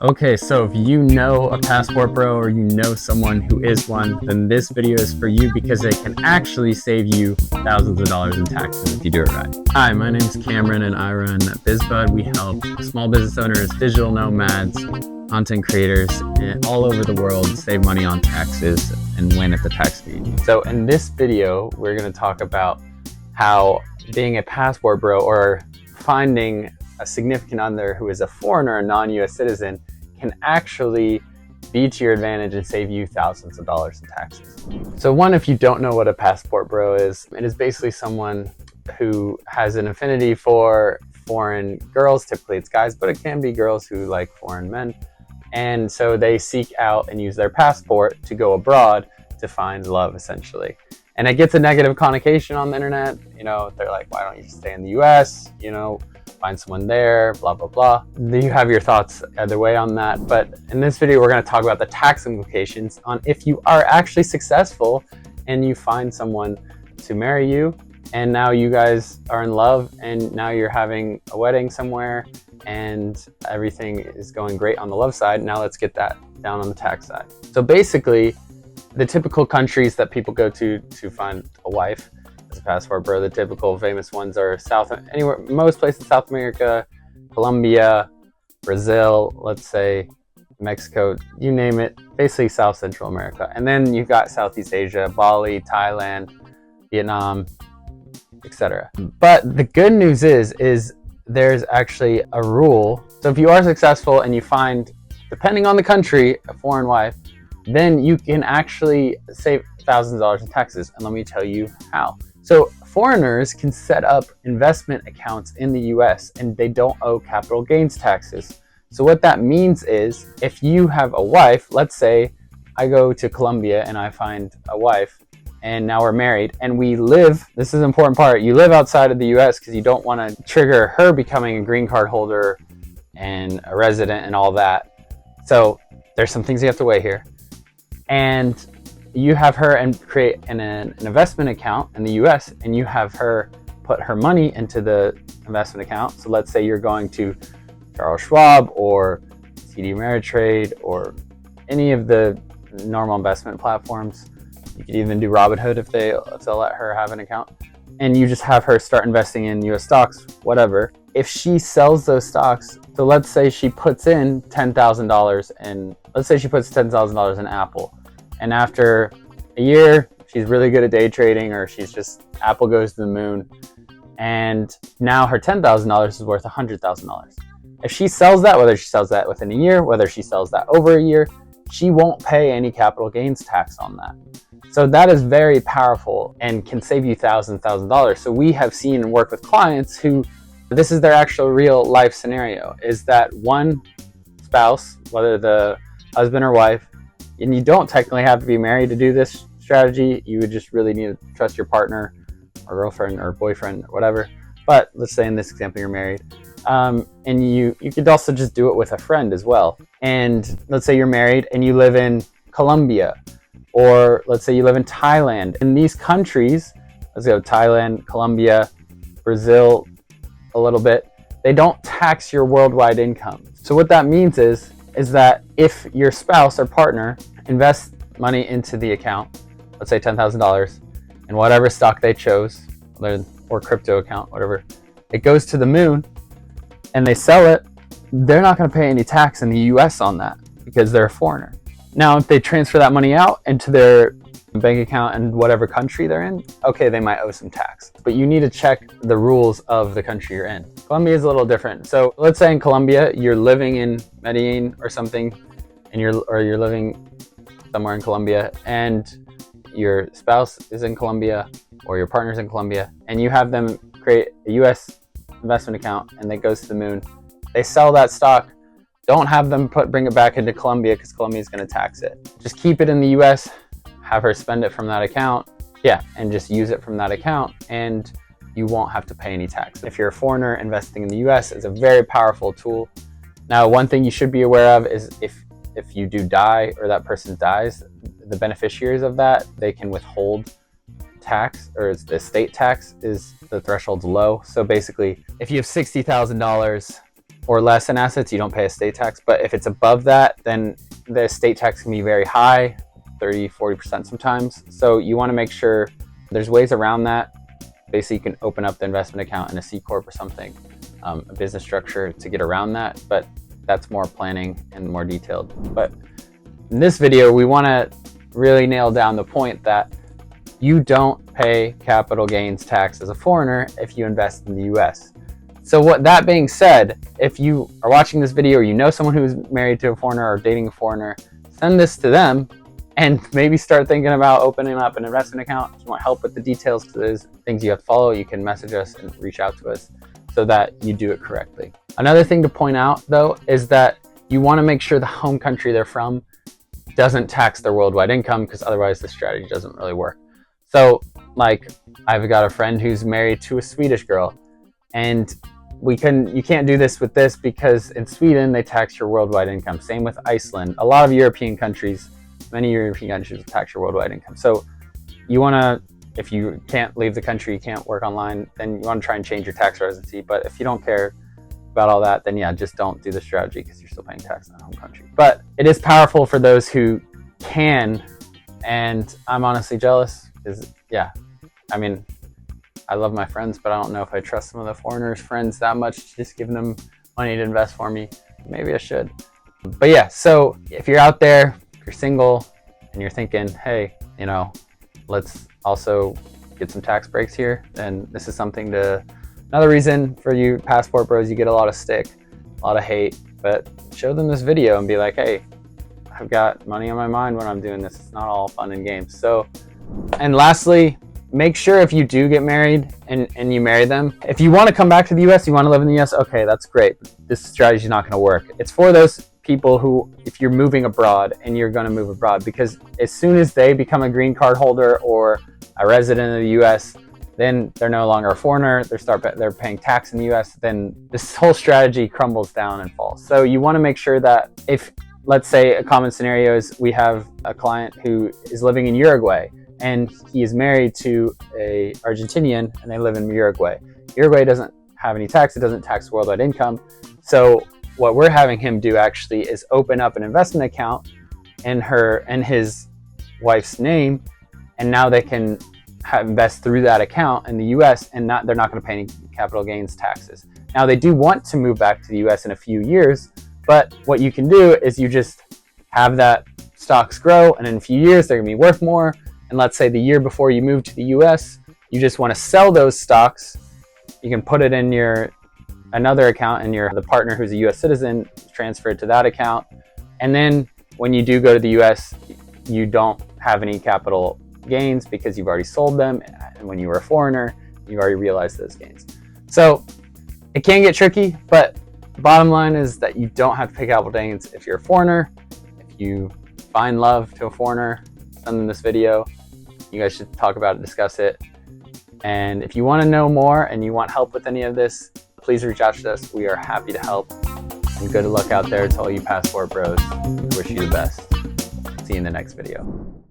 Okay, so if you know a passport bro or you know someone who is one, then this video is for you because it can actually save you thousands of dollars in taxes if you do it right. Hi, my name is Cameron and I run BizBud. We help small business owners, digital nomads, content creators all over the world save money on taxes and win at the tax game. So in this video, we're going to talk about how being a passport bro or finding a significant other who is a foreigner, a non-US citizen, can actually be to your advantage and save you thousands of dollars in taxes. So one, if you don't know what a passport bro is, it is basically someone who has an affinity for foreign girls. Typically it's guys, but it can be girls who like foreign men. And so they seek out and use their passport to go abroad to find love, essentially. And it gets a negative connotation on the internet. You know, they're like, why don't you just stay in the US? You know, find someone there, blah, blah, blah. You have your thoughts either way on that. But in this video, we're going to talk about the tax implications on if you are actually successful and you find someone to marry you, and now you guys are in love, and now you're having a wedding somewhere, and everything is going great on the love side. Now let's get that down on the tax side. So basically, the typical countries that people go to find a wife as a passport bro, the typical famous ones are most places, South America, Colombia, Brazil, let's say Mexico, you name it, basically South Central America. And then you've got Southeast Asia, Bali, Thailand, Vietnam, etc. But the good news is there's actually a rule. So if you are successful and you find, depending on the country, a foreign wife, then you can actually save thousands of dollars in taxes. And let me tell you how. So foreigners can set up investment accounts in the US and they don't owe capital gains taxes. So what that means is if you have a wife, let's say I go to Colombia and I find a wife and now we're married and we live, this is an important part, you live outside of the US because you don't want to trigger her becoming a green card holder and a resident and all that. So there's some things you have to weigh here. And you have her and create an investment account in the US and you have her put her money into the investment account. So let's say you're going to Charles Schwab or TD Ameritrade or any of the normal investment platforms. You could even do Robinhood if they'll let her have an account. And you just have her start investing in US stocks, whatever. If she sells those stocks, so let's say she puts in $10,000 and let's say she puts $10,000 in Apple. And after a year, she's really good at day trading, or Apple goes to the moon. And now her $10,000 is worth $100,000. If she sells that, whether she sells that within a year, whether she sells that over a year, she won't pay any capital gains tax on that. So that is very powerful and can save you thousands of dollars. So we have seen and worked with clients who, this is their actual real life scenario, is that one spouse, whether the husband or wife, and you don't technically have to be married to do this strategy. You would just really need to trust your partner or girlfriend or boyfriend or whatever. But let's say in this example, you're married. And you could also just do it with a friend as well. And let's say you're married and you live in Colombia, or let's say you live in Thailand. In these countries, let's go Thailand, Colombia, Brazil, a little bit, they don't tax your worldwide income. So what that means is that if your spouse or partner invests money into the account, let's say $10,000, and whatever stock they chose, or crypto account, whatever, it goes to the moon and they sell it, they're not going to pay any tax in the US on that because they're a foreigner. Now, if they transfer that money out into their bank account in whatever country they're in, okay, they might owe some tax. But you need to check the rules of the country you're in. Colombia is a little different. So let's say in Colombia, you're living in Medellin or something, and you're living somewhere in Colombia, and your spouse is in Colombia or your partner's in Colombia, and you have them create a US investment account and it goes to the moon. They sell that stock. Don't have them bring it back into Colombia because Colombia is going to tax it. Just keep it in the US, have her spend it from that account, and just use it from that account, and you won't have to pay any tax. If you're a foreigner investing in the US, it's a very powerful tool. Now, one thing you should be aware of is if you do die or that person dies, the beneficiaries of that, they can withhold tax, or the estate tax is the threshold's low. So basically, if you have $60,000 or less in assets, you don't pay estate tax. But if it's above that, then the estate tax can be very high, 30–40% sometimes. So you want to make sure there's ways around that. Basically, you can open up the investment account in a C Corp or something, a business structure to get around that. But that's more planning and more detailed. But in this video, we want to really nail down the point that you don't pay capital gains tax as a foreigner if you invest in the US. So what that being said, if you are watching this video or you know someone who's married to a foreigner or dating a foreigner, send this to them and maybe start thinking about opening up an investment account. If you want help with the details to those things you have to follow, you can message us and reach out to us so that you do it correctly. Another thing to point out though is that you want to make sure the home country they're from doesn't tax their worldwide income, because otherwise the strategy doesn't really work. So like I've got a friend who's married to a Swedish girl, and you can't do this with this because in Sweden they tax your worldwide income. Same with Iceland. A lot of European countries, many European countries tax your worldwide income. So you want to, if you can't leave the country, you can't work online, then you want to try and change your tax residency. But if you don't care about all that, then yeah, just don't do the strategy because you're still paying tax in the home country. But it is powerful for those who can, and I'm honestly jealous because yeah, I mean, I love my friends, but I don't know if I trust some of the foreigners' friends that much, just giving them money to invest for me. Maybe I should. But yeah, so if you're out there, if you're single and you're thinking, hey, you know, let's also get some tax breaks here, then this is something to, another reason for you passport bros, you get a lot of stick, a lot of hate, but show them this video and be like, hey, I've got money on my mind when I'm doing this. It's not all fun and games. So, and lastly, make sure if you do get married and you marry them, if you want to come back to the US, you want to live in the US, okay, that's great. This strategy is not going to work. It's for those people who, if you're moving abroad and you're going to move abroad, because as soon as they become a green card holder or a resident of the US, then they're no longer a foreigner, they're paying tax in the US, then this whole strategy crumbles down and falls. So you want to make sure that if, let's say a common scenario is we have a client who is living in Uruguay, and he is married to a Argentinian and they live in Uruguay. Uruguay doesn't have any tax, it doesn't tax worldwide income. So what we're having him do actually is open up an investment account in his wife's name, and now they can invest through that account in the US, and they're not going to pay any capital gains taxes. Now they do want to move back to the US in a few years, but what you can do is you just have that stocks grow, and in a few years they're going to be worth more. And let's say the year before you move to the US, you just want to sell those stocks. You can put it in another account, and the partner who's a US citizen, transfer it to that account. And then when you do go to the US, you don't have any capital gains because you've already sold them. And when you were a foreigner, you already realized those gains. So it can get tricky, but the bottom line is that you don't have to pay capital gains if you're a foreigner. If you find love to a foreigner, send them this video. You guys should talk about it, discuss it. And if you want to know more and you want help with any of this, please reach out to us. We are happy to help. And good luck out there to all you passport bros. I wish you the best. See you in the next video.